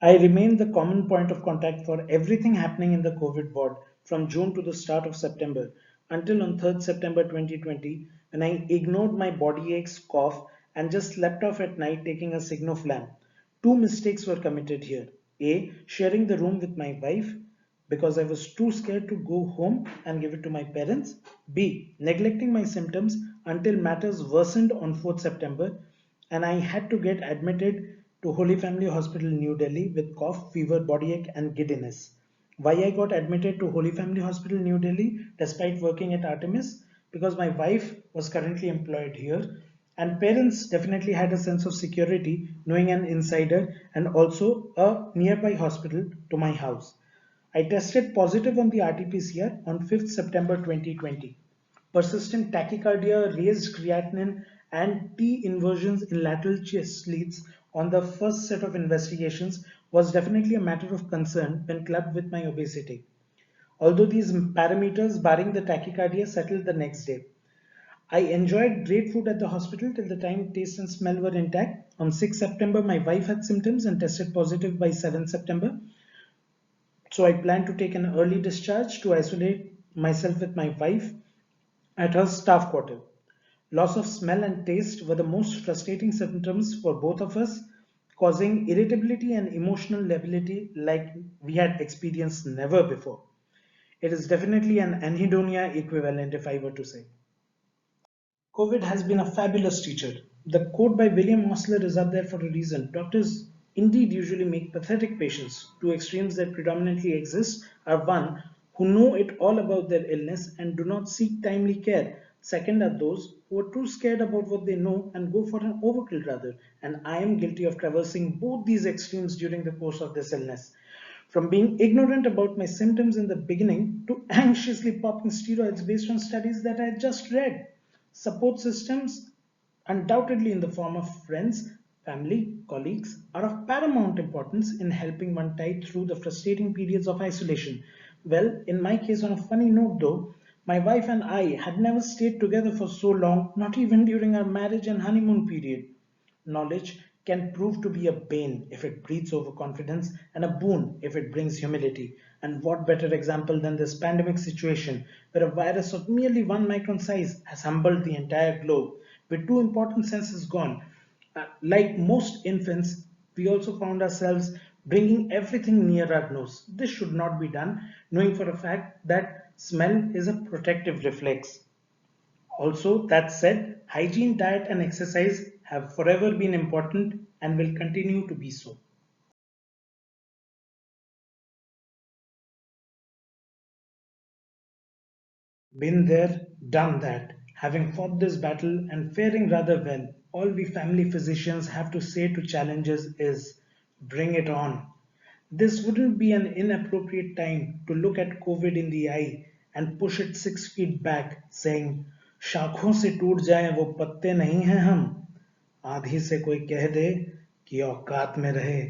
I remained the common point of contact for everything happening in the COVID ward from June to the start of September until on 3rd September 2020 when I ignored my body aches, cough, and just slept off at night taking a Signoflam. Two mistakes were committed here. A. Sharing the room with my wife because I was too scared to go home and give it to my parents. B. Neglecting my symptoms until matters worsened on 4th September and I had to get admitted to Holy Family Hospital, New Delhi with cough, fever, body ache, and giddiness. Why I got admitted to Holy Family Hospital, New Delhi, despite working at Artemis? Because my wife was currently employed here, and parents definitely had a sense of security knowing an insider and also a nearby hospital to my house. I tested positive on the RT-PCR on 5th September 2020. Persistent tachycardia, raised creatinine, and T inversions in lateral chest leads on the first set of investigations was definitely a matter of concern when clubbed with my obesity. Although these parameters, barring the tachycardia, settled the next day. I enjoyed great food at the hospital till the time taste and smell were intact. On 6th September, my wife had symptoms and tested positive by 7th September. So I planned to take an early discharge to isolate myself with my wife at her staff quarter. Loss of smell and taste were the most frustrating symptoms for both of us, causing irritability and emotional lability like we had experienced never before. It is definitely an anhedonia equivalent, if I were to say. COVID has been a fabulous teacher. The quote by William Osler is up there for a reason. Doctors indeed usually make pathetic patients. Two extremes that predominantly exist are one, who know it all about their illness and do not seek timely care. Second are those who are too scared about what they know and go for an overkill rather. And I am guilty of traversing both these extremes during the course of this illness. From being ignorant about my symptoms in the beginning to anxiously popping steroids based on studies that I had just read. Support systems, undoubtedly in the form of friends, family, colleagues, are of paramount importance in helping one tide through the frustrating periods of isolation. Well, in my case, on a funny note though, my wife and I had never stayed together for so long, not even during our marriage and honeymoon period. Knowledge can prove to be a bane if it breeds overconfidence and a boon if it brings humility. And what better example than this pandemic situation where a virus of merely 1 micron size has humbled the entire globe with two important senses gone. Like most infants, we also found ourselves bringing everything near our nose. This should not be done, knowing for a fact that smell is a protective reflex. Also, that said, hygiene, diet, and exercise have forever been important and will continue to be so. Been there, done that. Having fought this battle and faring rather well, all we family physicians have to say to challenges is bring it on. This wouldn't be an inappropriate time to look at COVID in the eye and push it 6 feet back, saying, शाखों से टूट जाए वो पत्ते नहीं हैं हम आधी से कोई कह दे कि औकात में रहे